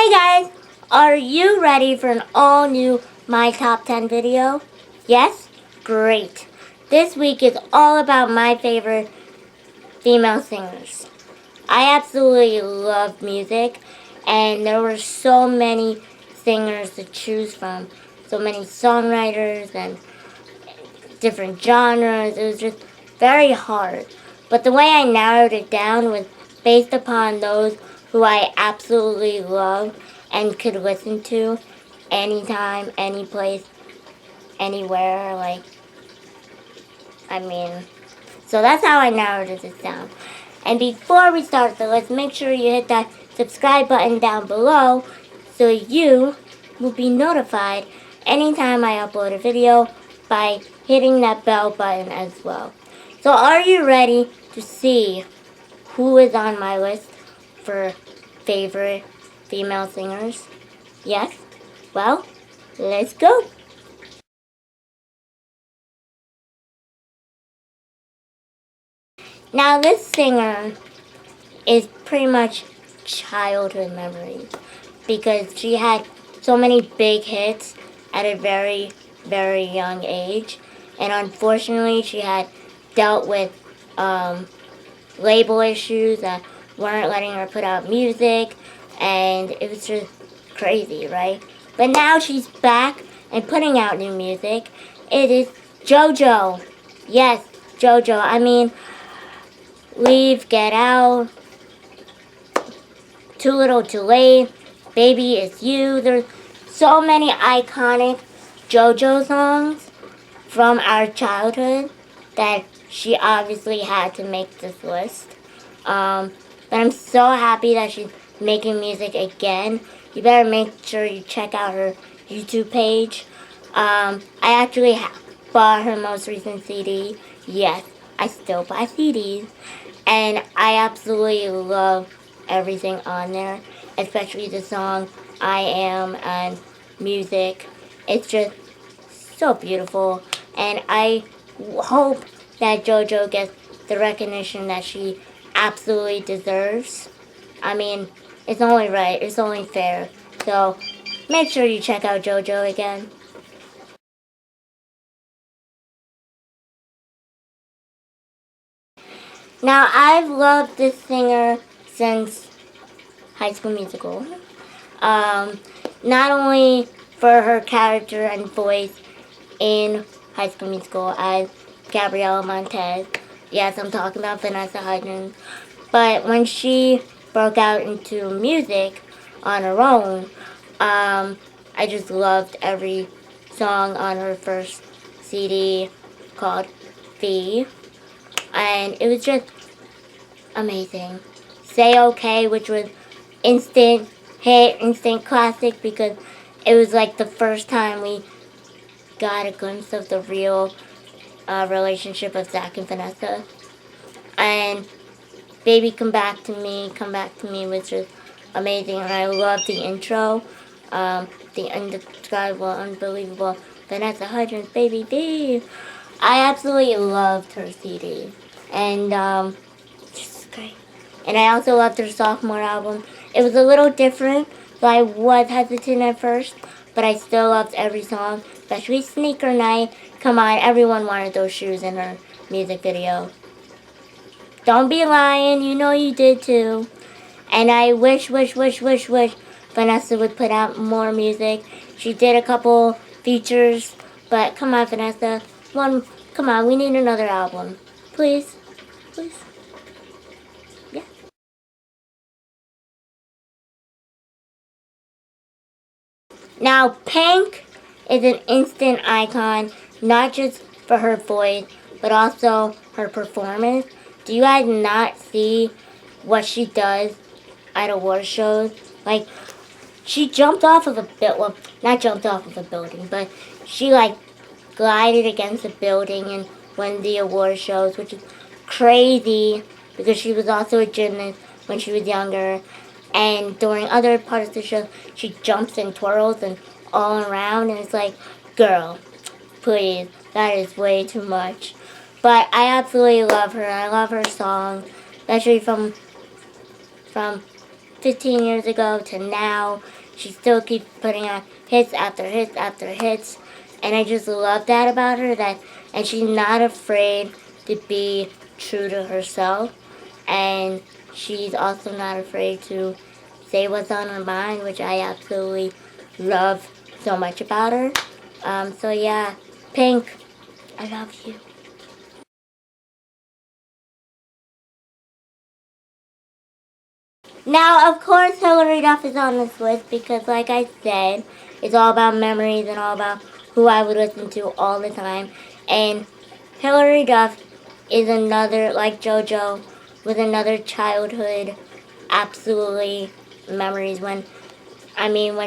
Hey guys, are you ready for an all new My Top 10 video? Yes? Great. This week is all about my favorite female singers. I absolutely love music, and there were so many singers to choose from. So many songwriters and different genres. It was just very hard. But the way I narrowed it down was based upon those who I absolutely love and could listen to anytime, any place, anywhere. So that's how I narrowed it down. And before we start, so let's make sure you hit that subscribe button down below so you will be notified anytime I upload a video by hitting that bell button as well. So are you ready to see who is on my list for favorite female singers? Yes? Well, let's go! Now this singer is pretty much childhood memories because she had so many big hits at a very, very young age, and unfortunately she had dealt with label issues that weren't letting her put out music, and it was just crazy, right? But now she's back and putting out new music. It is Jojo. Yes, Jojo. I mean, Leave, Get Out, Too Little Too Late, Baby It's You. There's so many iconic JoJo songs from our childhood that she obviously had to make this list. But I'm so happy that she's making music again. You better make sure you check out her YouTube page. I actually bought her most recent CD. Yes, I still buy CDs. And I absolutely love everything on there, especially the song I Am and music. It's just so beautiful, and I hope that JoJo gets the recognition that she absolutely deserves. I mean, it's only right, it's only fair. So make sure you check out JoJo again. Now, I've loved this singer since High School Musical. Not only for her character and voice in High School Musical as Gabriella Montez. Yes, I'm talking about Vanessa Hudgens. But when she broke out into music on her own, I just loved every song on her first CD called Fee. And it was just amazing. Say Okay, which was instant hit, instant classic, because it was like the first time we got a glimpse of the real relationship of Zach and Vanessa. And Baby Come Back to Me was just amazing. And I love the intro, the indescribable, unbelievable Vanessa Hudgens, Baby B. I absolutely loved her CD. And just great. And I also loved her sophomore album. It was a little different, so I was hesitant at first, but I still loved every song, especially Sneaker Night. Come on, everyone wanted those shoes in her music video. Don't be lying, you know you did too. And I wish Vanessa would put out more music. She did a couple features, but come on, Vanessa. Come on, we need another album. Please. Please. Yeah. Now, Pink is an instant icon, not just for her voice, but also her performance. Do you guys not see what she does at award shows? Like, she jumped off of well, not jumped off of a building, but she, glided against a building and won the award shows, which is crazy because she was also a gymnast when she was younger. And during other parts of the show, she jumps and twirls and all around, and it's like, girl, please, that is way too much. But I absolutely love her. I love her songs, especially from 15 years ago to now. She still keeps putting out hits after hits after hits. And I just love that about her. And she's not afraid to be true to herself. And she's also not afraid to say what's on her mind, which I absolutely love so much about her. So yeah, Pink, I love you. Now, of course, Hilary Duff is on this list because, like I said, it's all about memories and all about who I would listen to all the time. And Hilary Duff is another, like Jojo, with another childhood, absolutely memories. When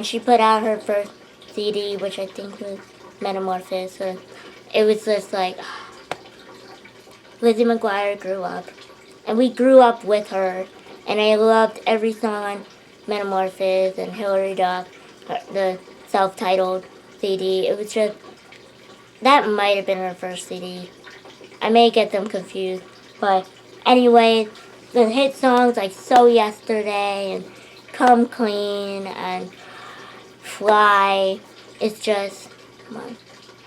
she put out her first CD, which I think was Metamorphosis, it was just like Lizzie McGuire grew up, and we grew up with her, and I loved every song on Metamorphosis and Hilary Duff, the self-titled CD. It was just, that might have been her first CD. I may get them confused, but anyway, the hit songs like So Yesterday and Come Clean and Fly, it's just, come on.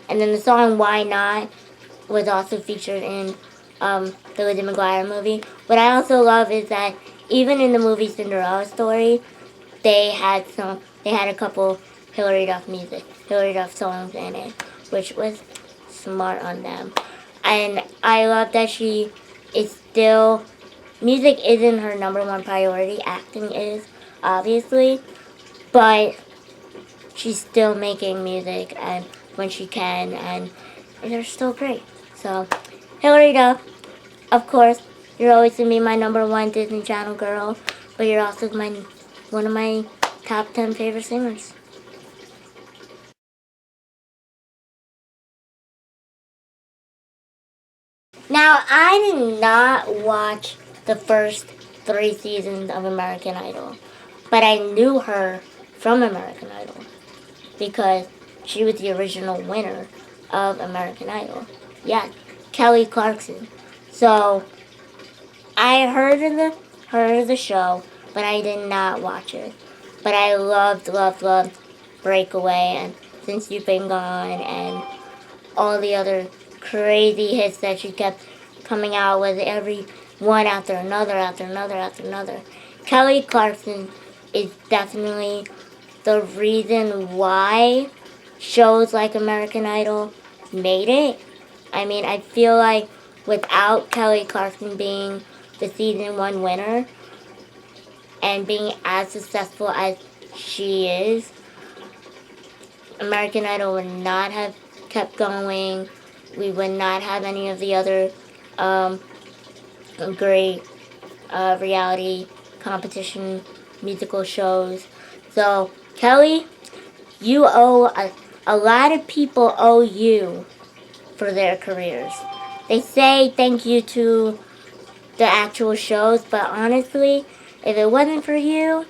And then the song Why Not was also featured in the Lizzie McGuire movie. What I also love is that even in the movie Cinderella Story, they had a couple Hilary Duff songs in it, which was smart on them. And I love that she is still, music isn't her number one priority, acting is, obviously, but she's still making music and when she can, and they're still great. So, Hilary Duff, of course, you're always going to be my number one Disney Channel girl, but you're also one of my top 10 favorite singers. Now, I did not watch the first 3 seasons of American Idol, but I knew her from American Idol because she was the original winner of American Idol. Yeah, Kelly Clarkson. So I heard of the show, but I did not watch it. But I loved Breakaway and Since You've Been Gone and all the other crazy hits that she kept coming out with, every one after another. Kelly Clarkson is definitely the reason why shows like American Idol made it. I feel like without Kelly Clarkson being the season 1 winner and being as successful as she is, American Idol would not have kept going. We would not have any of the other great reality competition musical shows. So, Kelly, a lot of people owe you for their careers. They say thank you to the actual shows, but honestly, if it wasn't for you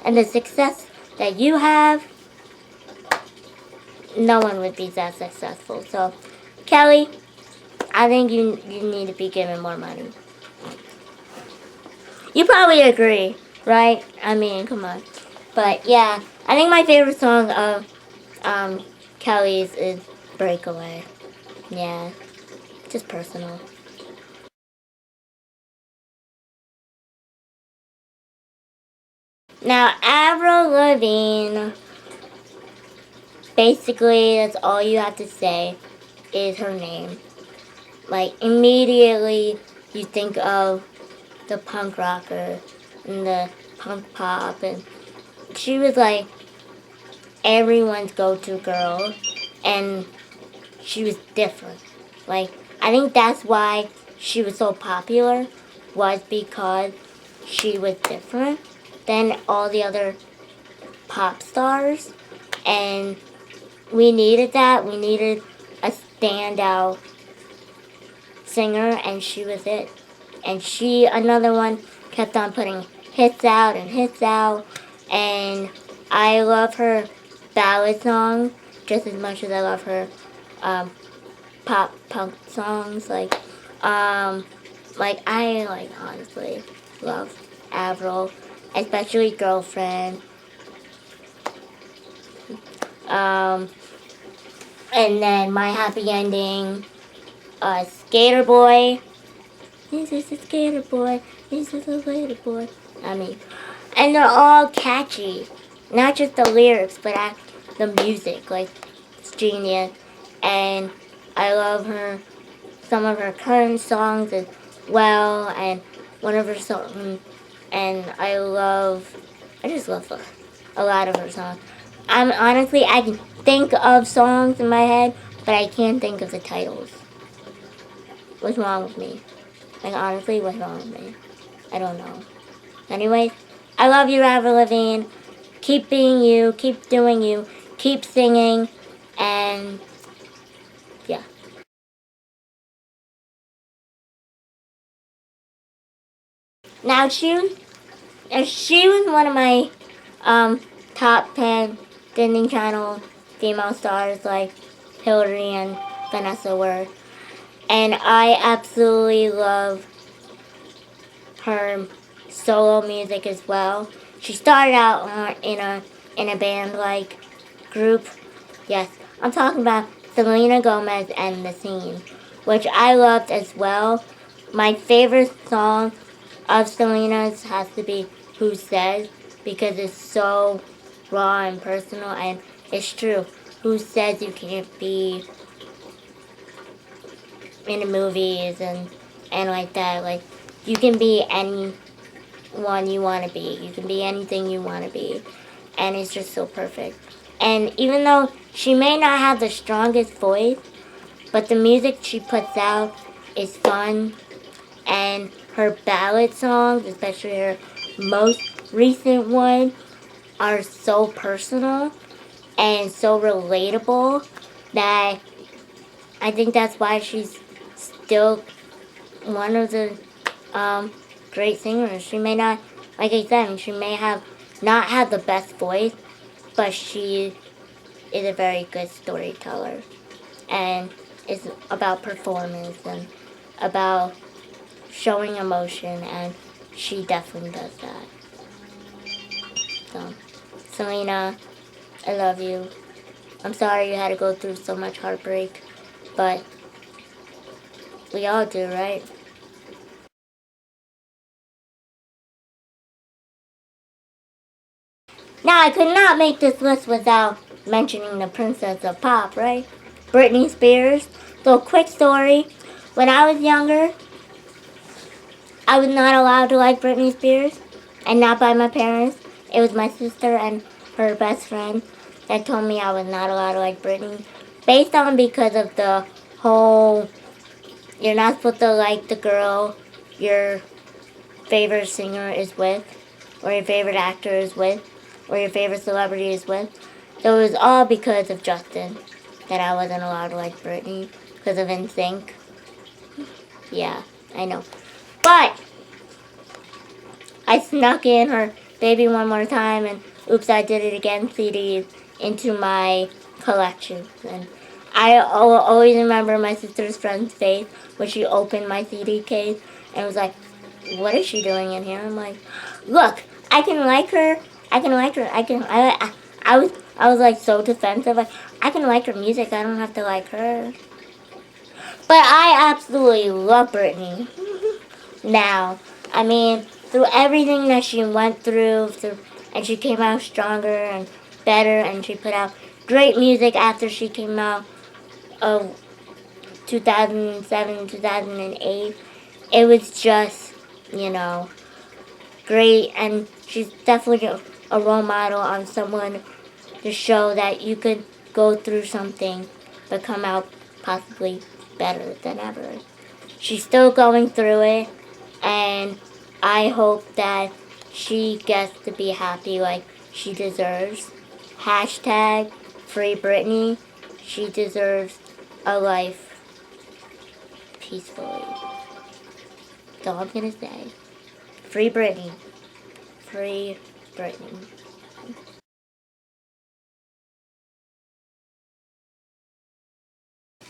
and the success that you have, no one would be that successful. So, Kelly, I think you need to be given more money. You probably agree, right? Come on. But yeah, I think my favorite song of Kelly's is Breakaway. Yeah, just personal. Now, Avril Lavigne, basically, that's all you have to say is her name. Like, immediately you think of the punk rocker and the punk pop, and she was like everyone's go-to girl, and she was different. Like, I think that's why she was so popular, was because she was different than all the other pop stars, and we needed that. We needed a standout singer, and she was it. And she, another one, kept on putting hits out and hits out, and I love her ballad songs just as much as I love her pop punk songs. I honestly love Avril. especially Girlfriend. And then My Happy Ending, Skater Boy. This is a skater boy. This is a skater boy. And they're all catchy. Not just the lyrics, but the music. Like, it's genius. And I love some of her current songs as well. And one of her songs. And I just love a lot of her songs. I can think of songs in my head, but I can't think of the titles. What's wrong with me? Like, honestly, what's wrong with me? I don't know. Anyways, I love you, Avril Lavigne. Keep being you. Keep doing you. Keep singing. And, yeah. Now, she was one of my top 10 Disney Channel female stars, like Hilary and Vanessa were. And I absolutely love her solo music as well. She started out in a band like group. Yes, I'm talking about Selena Gomez and The Scene, which I loved as well. My favorite song of Selena's has to be Who Says, because it's so raw and personal, and it's true. Who says you can't be in the movies and like that? Like, you can be anyone you want to be. You can be anything you want to be. And it's just so perfect. And even though she may not have the strongest voice, but the music she puts out is fun. And her ballad songs, especially her most recent one, are so personal and so relatable that I think that's why she's still one of the great singers. She may not, like I said, she may have not had the best voice, but she is a very good storyteller. And it's about performance and about showing emotion, and she definitely does that. So, Selena, I love you. I'm sorry you had to go through so much heartbreak, but we all do, right? Now, I could not make this list without mentioning the princess of pop, right? Britney Spears. So, quick story. When I was younger, I was not allowed to like Britney Spears, and not by my parents. It was my sister and her best friend that told me I was not allowed to like Britney, based on because of the whole you're not supposed to like the girl your favorite singer is with, or your favorite actor is with, or your favorite celebrity is with. So it was all because of Justin that I wasn't allowed to like Britney, because of NSYNC. Yeah, I know. But I snuck in her Baby One More Time and Oops, I Did It Again CDs into my collection. And I always remember my sister's friend's face when she opened my CD case and was like, what is she doing in here? I'm like, look, I can like her. I was like so defensive. Like, I can like her music. I don't have to like her. But I absolutely love Britney. Now, I mean, through everything that she went through, and she came out stronger and better, and she put out great music after she came out of 2007, 2008. It was just, great, and she's definitely a role model on someone to show that you could go through something but come out possibly better than ever. She's still going through it, and I hope that she gets to be happy like she deserves. Hashtag Free Britney. She deserves a life peacefully. That's all I'm gonna say. Free Britney. Free Britney.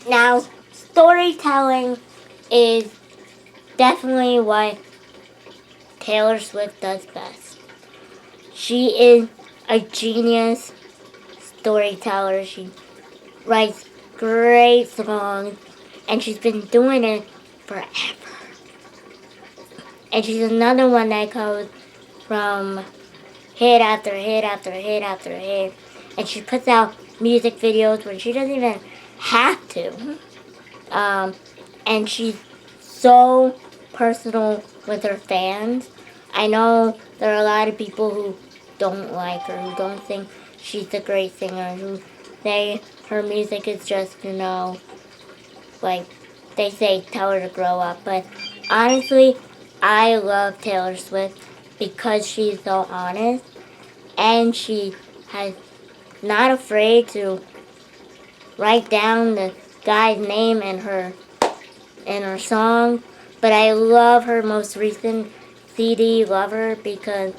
Now, storytelling is definitely what Taylor Swift does best. She is a genius storyteller. She writes great songs, and she's been doing it forever. And she's another one that goes from hit after hit after hit after hit. And she puts out music videos when she doesn't even have to. And she's so personal with her fans. I know there are a lot of people who don't like her, who don't think she's a great singer, who say her music is just, like they say, tell her to grow up. But honestly, I love Taylor Swift because she's so honest, and she has not afraid to write down the guy's name in her song. But I love her most recent CD, Lover, because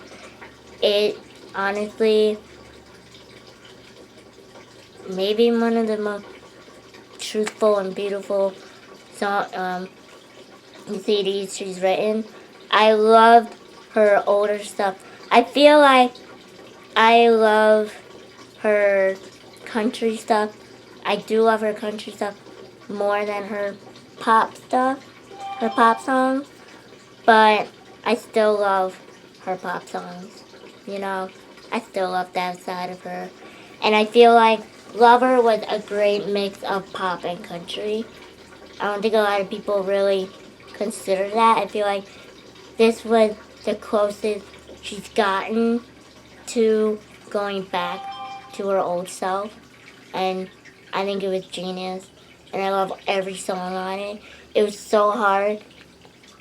it honestly maybe one of the most truthful and beautiful song CDs she's written. I loved her older stuff. I feel like I love her country stuff. I do love her country stuff more than her pop stuff, her pop songs, but I still love her pop songs. I still love that side of her. And I feel like Lover was a great mix of pop and country. I don't think a lot of people really consider that. I feel like this was the closest she's gotten to going back to her old self. And I think it was genius. And I love every song on it. It was so hard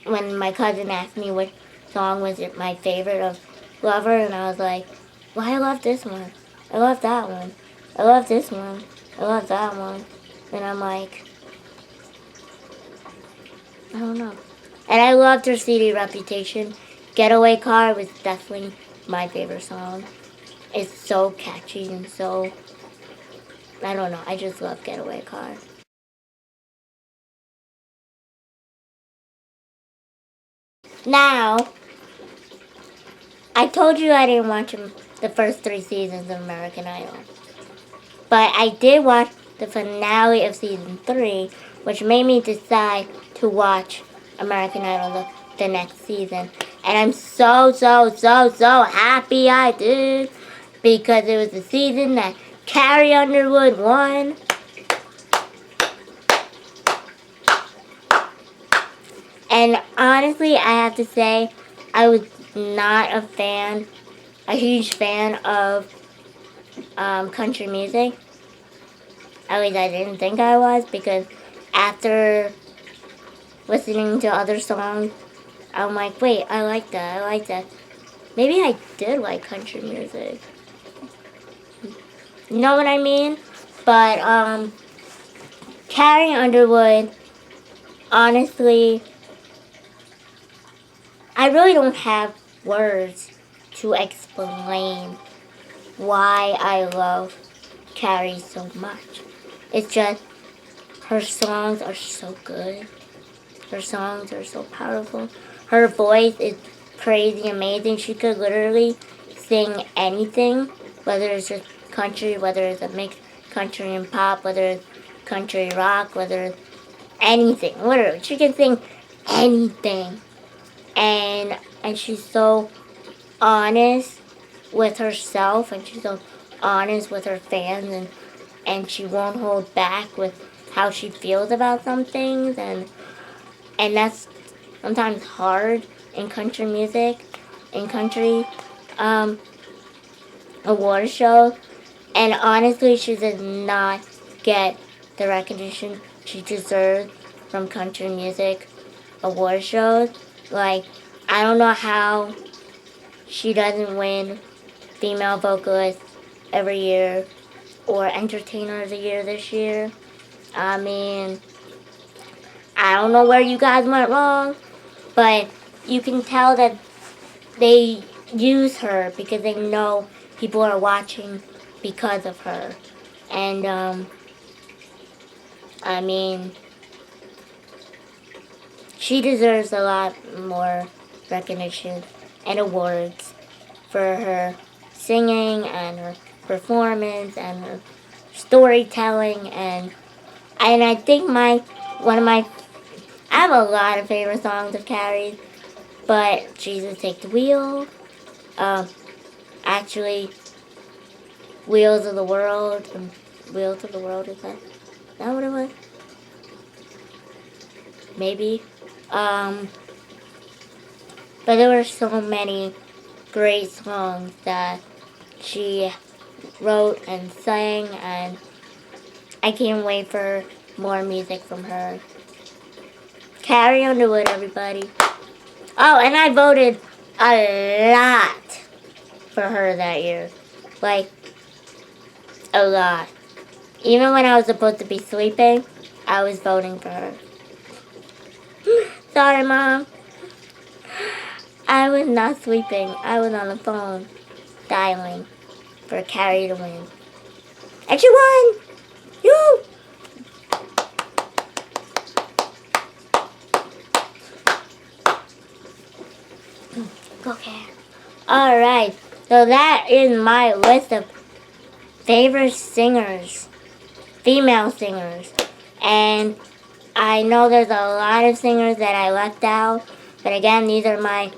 when my cousin asked me which song was my favorite of Lover, and I was like, well, I love this one. I love that one. I love this one. I love that one. And I'm like, I don't know. And I loved her CD Reputation. Getaway Car was definitely my favorite song. It's so catchy and so, I don't know, I just love Getaway Car. Now, I told you I didn't watch the first 3 seasons of American Idol. But I did watch the finale of season 3, which made me decide to watch American Idol the next season. And I'm so happy I did, because it was the season that Carrie Underwood won. And honestly, I have to say, I was not a huge fan of country music. At least I didn't think I was, because after listening to other songs, I'm like, wait, I like that. Maybe I did like country music. You know what I mean? But Carrie Underwood, honestly, I really don't have words to explain why I love Carrie so much. It's just, her songs are so good. Her songs are so powerful. Her voice is crazy amazing. She could literally sing anything, whether it's just country, whether it's a mixed country and pop, whether it's country rock, whether it's anything. Literally, she can sing anything. And she's so honest with herself, and she's so honest with her fans, and she won't hold back with how she feels about some things, and that's sometimes hard in country music, in country award shows. And honestly, she does not get the recognition she deserves from country music award shows. Like, I don't know how she doesn't win female vocalist every year or entertainer of the year this year. I mean, I don't know where you guys went wrong, but you can tell that they use her because they know people are watching because of her. And I mean, she deserves a lot more recognition and awards for her singing and her performance and her storytelling, and I think one of my I have a lot of favorite songs of Carrie's, but Jesus Take the Wheel, actually Wheels of the World, Wheels of the World, is that what it was? Maybe. But there were so many great songs that she wrote and sang, and I can't wait for more music from her. Carrie Underwood, everybody. Oh, and I voted a lot for her that year. Like, a lot. Even when I was supposed to be sleeping, I was voting for her. Sorry, Mom. I was not sleeping. I was on the phone dialing for Carrie to win. And she won! Yoo! Okay. Alright, so that is my list of favorite singers, female singers. And I know there's a lot of singers that I left out, but again, these are my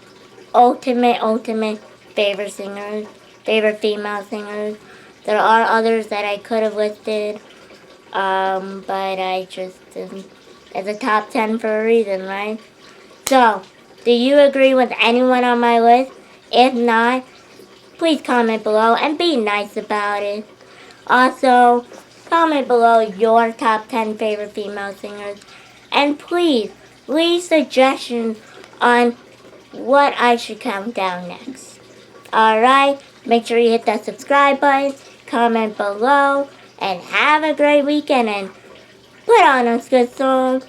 ultimate favorite singers, favorite female singers. There are others that I could have listed, but I just didn't. It's a top 10 for a reason, right? So, do you agree with anyone on my list? If not, please comment below and be nice about it. Also, comment below your top 10 favorite female singers. And please, leave suggestions on what I should count down next. Alright, make sure you hit that subscribe button, comment below, and have a great weekend, and put on a good song.